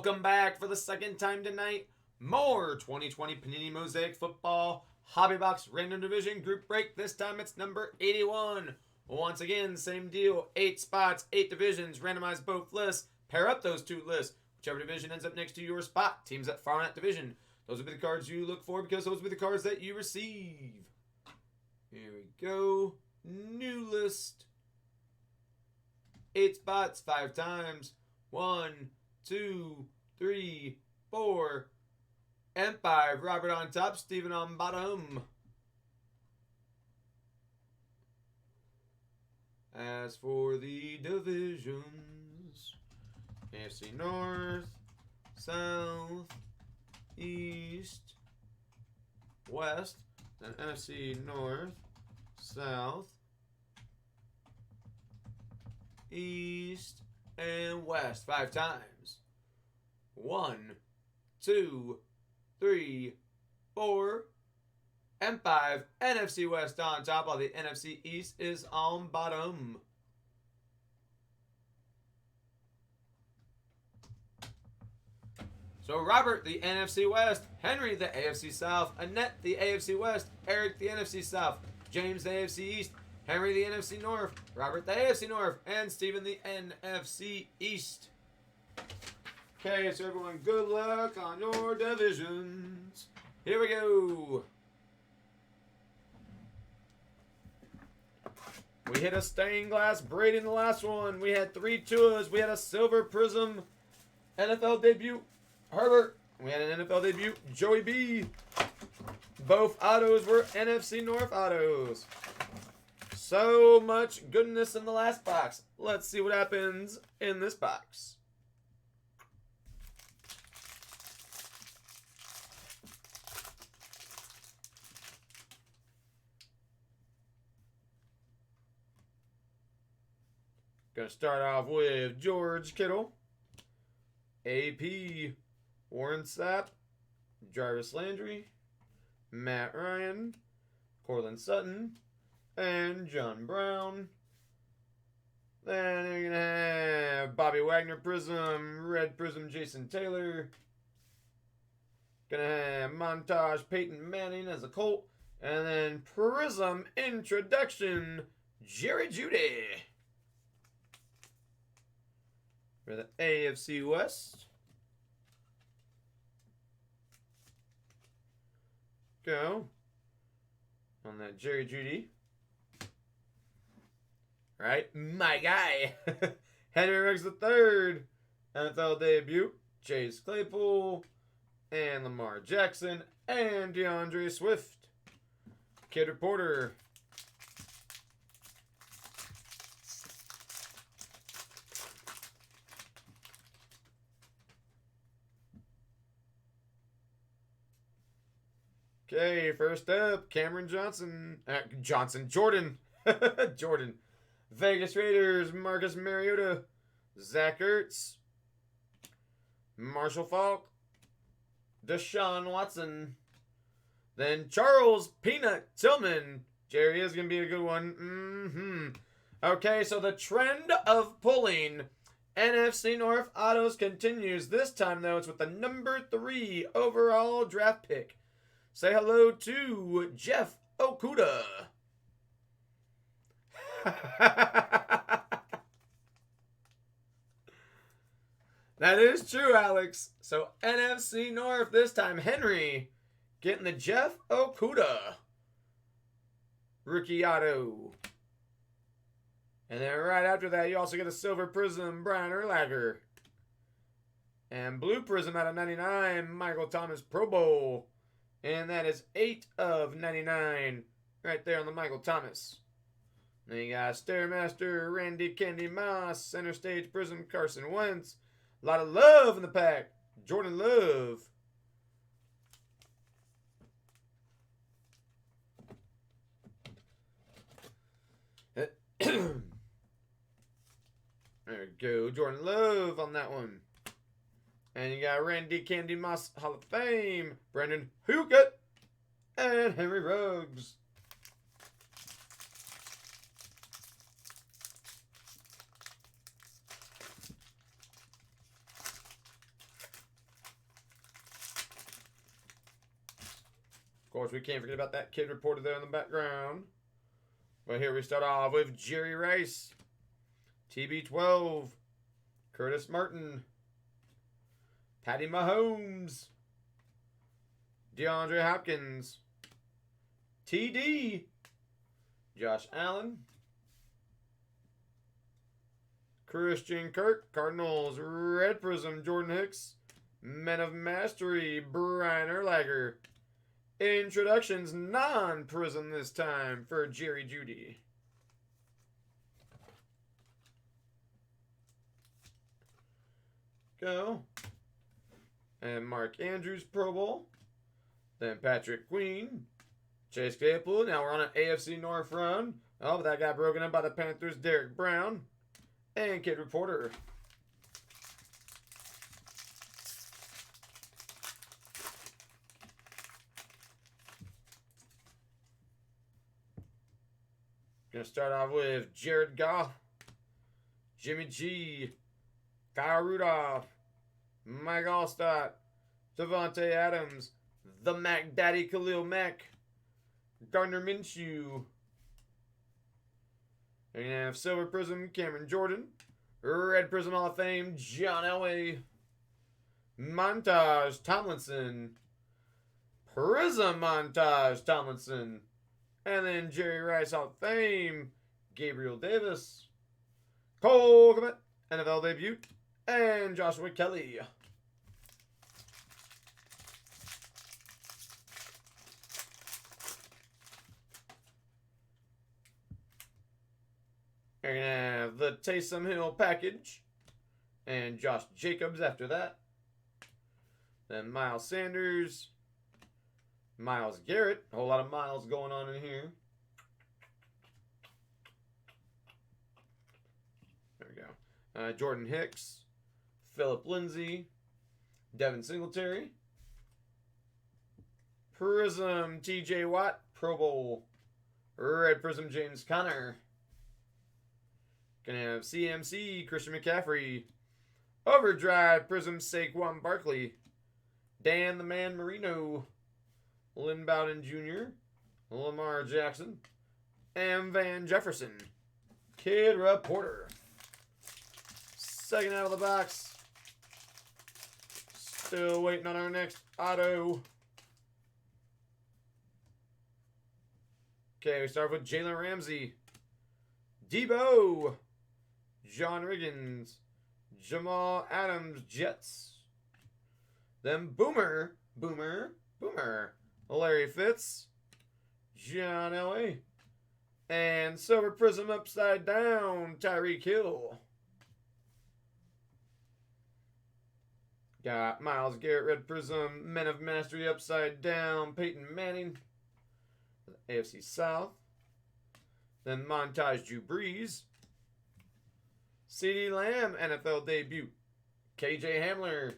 Welcome back for the second time tonight. More 2020 Panini Mosaic Football Hobby Box Random Division Group Break. This time it's number 81. Once again, same deal. 8 spots, 8 divisions. Randomize both lists. Pair up those 2 lists. Whichever division ends up next to your spot. Teams that far in that division. Those will be the cards you look for because those will be the cards that you receive. Here we go. New list. 8 spots, 5 times. 1, 2, 3, 4, and 5. Robert on top, Steven on bottom. As for the divisions, AFC North, South, East, West, then NFC North, South, East, and West 5 times. 1, 2, 3, 4, and 5. NFC West on top, while the NFC East is on bottom. So Robert, the NFC West. Henry, the AFC South. Annette, the AFC West. Eric, the NFC South. James, the AFC East. Henry, the NFC North. Robert, the AFC North. And Steven, the NFC East. Okay, so everyone, good luck on your divisions. Here we go. We hit a stained glass braid in the last one. We had 3 Tuas. We had a silver prism NFL debut, Herbert. We had an NFL debut, Joey B. Both autos were NFC North autos. So much goodness in the last box. Let's see what happens in this box. Gonna start off with George Kittle, AP, Warren Sapp, Jarvis Landry, Matt Ryan, Cortland Sutton, and John Brown. Then you're going to have Bobby Wagner Prism, Red Prism Jason Taylor. Going to have Montage Peyton Manning as a Colt. And then Prism Introduction, Jerry Jeudy. For the AFC West. Go on that Jerry Jeudy. Right, my guy. Henry Ruggs III, NFL debut. Chase Claypool and Lamar Jackson and DeAndre Swift. Kid Reporter. Okay, first up, Cameron Johnson. Jordan. Jordan. Vegas Raiders, Marcus Mariota. Zach Ertz. Marshall Faulk. Deshaun Watson. Then Charles Peanut Tillman. Jerry is going to be a good one. Okay, so the trend of pulling NFC North autos continues. This time, though, it's with the number 3 overall draft pick. Say hello to Jeff Okuda. That is true, Alex. So NFC North this time. Henry getting the Jeff Okuda rookie auto. And then right after that, you also get a silver prism, Brian Urlacher. And blue prism out of 99, Michael Thomas Pro Bowl. And that is 8 of 99 right there on the Michael Thomas. Then you got Stairmaster, Randy Candy Moss, Center Stage Prism, Carson Wentz. A lot of love in the pack. Jordan Love. There we go. Jordan Love on that one. And you got Randy Candy Moss Hall of Fame, Brandon Hugett, and Henry Ruggs. Of course, we can't forget about that kid reporter there in the background. But here we start off with Jerry Rice, TB12, Curtis Martin, Patty Mahomes, DeAndre Hopkins, TD, Josh Allen, Christian Kirk, Cardinals, Red Prism, Jordan Hicks, Men of Mastery, Brian Urlacher. Introductions, non-prism this time for Jerry Jeudy. Go. And Mark Andrews Pro Bowl. Then Patrick Queen. Chase Claypool. Now we're on an AFC North run. Oh, but that got broken up by the Panthers. Derek Brown. And Kid Reporter. Gonna start off with Jared Goff, Jimmy G, Kyle Rudolph, Mike Allstott, Devontae Adams, the Mac Daddy Khalil Mack, Gardner Minshew. And you have Silver Prism, Cameron Jordan, Red Prism Hall of Fame, John Elway, Montage Tomlinson, Prism Montage Tomlinson. And then Jerry Rice Hall of Fame, Gabriel Davis, Cole Kmet, NFL debut, and Joshua Kelly. You're going to have the Taysom Hill package, and Josh Jacobs after that. Then Miles Sanders, Myles Garrett. A whole lot of Miles going on in here. There we go. Jordan Hicks. Phillip Lindsay. Devin Singletary. Prism TJ Watt. Pro Bowl. Red Prism James Conner. Gonna have CMC Christian McCaffrey. Overdrive Prism Saquon Barkley. Dan the Man Marino. Lynn Bowden Jr., Lamar Jackson, and Van Jefferson. Kid Reporter. Second out of the box. Still waiting on our next auto. Okay, we start with Jalen Ramsey, Debo, John Riggins, Jamal Adams, Jets. Then Boomer, Larry Fitz, John Elway, and Silver Prism upside down, Tyreek Hill. Got Myles Garrett, Red Prism, Men of Mastery upside down, Peyton Manning, AFC South. Then Montage Drew Brees, CeeDee Lamb, NFL debut, KJ Hamler,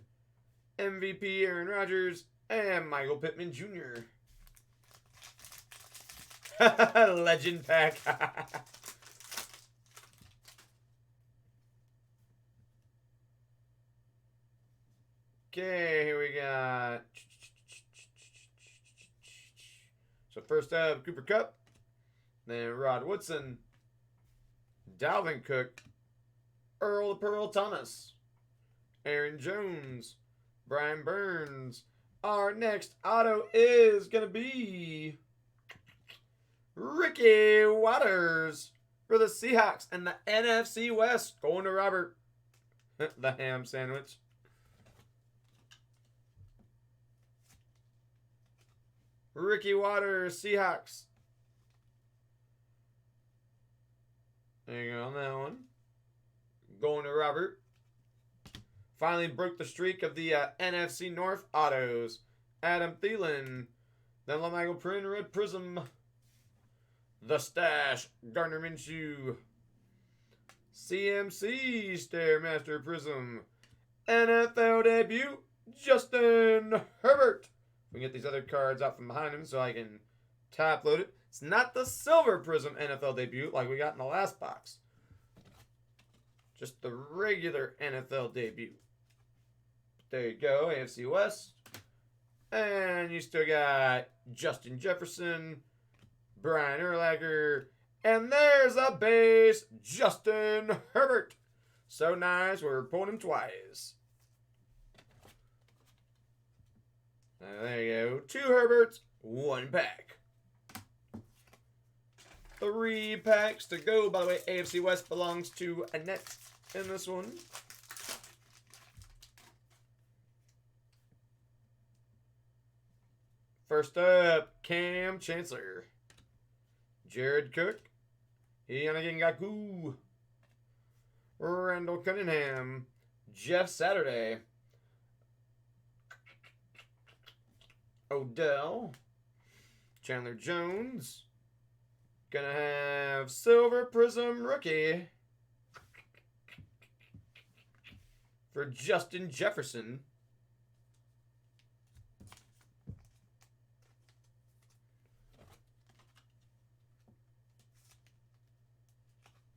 MVP Aaron Rodgers, and Michael Pittman Jr. Legend pack. Okay, here we got. So first up, Cooper Kupp. Then Rod Woodson. Dalvin Cook. Earl the Pearl Thomas. Aaron Jones. Brian Burns. Our next auto is going to be Ricky Waters for the Seahawks and the NFC West. Going to Robert. The ham sandwich. Ricky Waters, Seahawks. There you go on that one. Going to Robert. Finally broke the streak of the NFC North autos. Adam Thielen. Then LaMichael Prin, Red Prism. The Stash, Gardner Minshew. CMC, Stairmaster Prism. NFL debut, Justin Herbert. We can get these other cards out from behind him so I can top load it. It's not the Silver Prism NFL debut like we got in the last box. Just the regular NFL debut. There you go, AFC West. And you still got Justin Jefferson, Brian Urlacher, and there's a base, Justin Herbert. So nice, we're pulling him twice. There you go. 2 Herberts, 1 pack. 3 packs to go. By the way, AFC West belongs to Annette in this one. First up, Cam Chancellor, Jared Cook, Yannick Ngakoue, Randall Cunningham, Jeff Saturday, Odell, Chandler Jones. Gonna have Silver Prism Rookie for Justin Jefferson.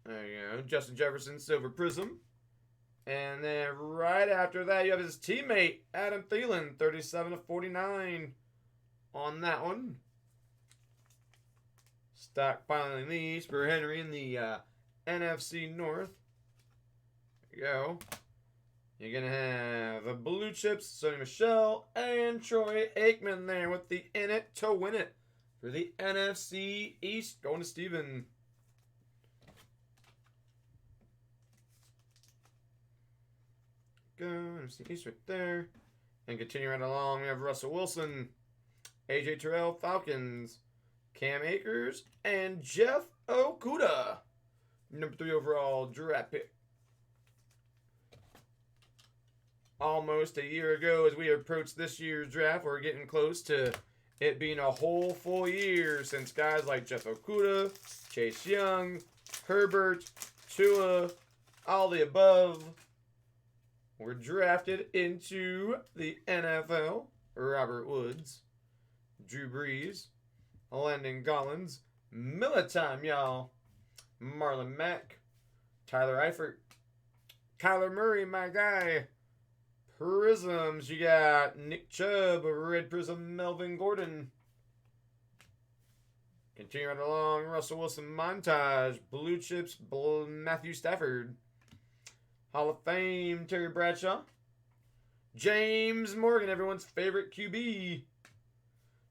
There you go. Justin Jefferson, Silver Prism. And then right after that, you have his teammate, Adam Thielen, 37/49 on that one. Stockpiling these for Henry in the NFC North. There you go. You're going to have a Blue Chips, Sonny Michel, and Troy Aikman there with the In It to Win It for the NFC East. Going to Steven. Go, NFC East right there. And continue right along, we have Russell Wilson, AJ Terrell, Falcons, Cam Akers, and Jeff Okudah, number 3 overall draft pick. Almost a year ago, as we approach this year's draft, we're getting close to it being a whole full year since guys like Jeff Okudah, Chase Young, Herbert, Tua, all the above were drafted into the NFL. Robert Woods, Drew Brees, Landon Collins, Miller time, y'all. Marlon Mack, Tyler Eifert, Kyler Murray, my guy. Prisms, you got Nick Chubb, Red Prism, Melvin Gordon. Continue right along, Russell Wilson montage, Blue Chips, Matthew Stafford. Hall of Fame, Terry Bradshaw. James Morgan, everyone's favorite QB.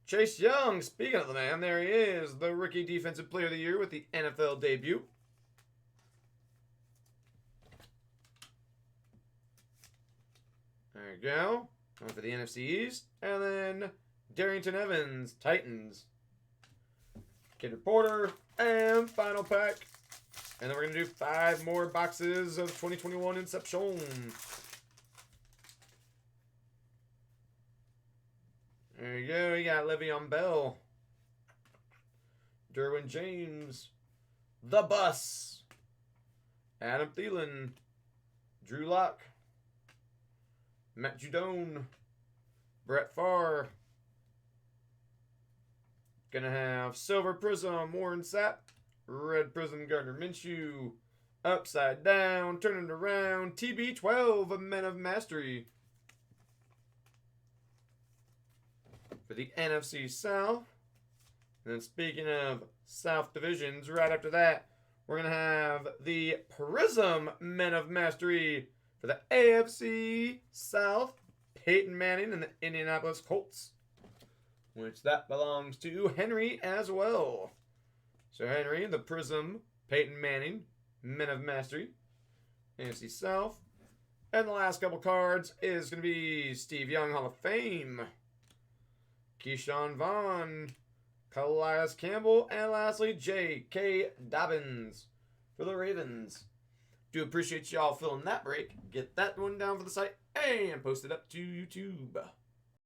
Chase Young, speaking of the man, there he is. The Rookie Defensive Player of the Year with the NFL debut. There you go. Going for the NFC East. And then Darrington Evans, Titans. Kid Reporter, and final pack. And then we're going to do 5 more boxes of 2021 Inception. There you go. You got Le'Veon Bell, Derwin James, The Bus, Adam Thielen, Drew Lock, Matt Judon, Brett Favre. Gonna have Silver Prism, Warren Sapp, Red Prism, Gardner Minshew, Upside Down, Turning It Around, TB12 of Men of Mastery. For the NFC South. And then speaking of South divisions, right after that, we're going to have the Prism Men of Mastery for the AFC South. Peyton Manning and the Indianapolis Colts, which that belongs to Henry as well. So Henry, the Prism, Peyton Manning, Men of Mastery, NFC South. And the last couple cards is going to be Steve Young, Hall of Fame, Keyshawn Vaughn, Calais Campbell, and lastly, J.K. Dobbins for the Ravens. Do appreciate y'all filling that break. Get that one down for the site and post it up to YouTube.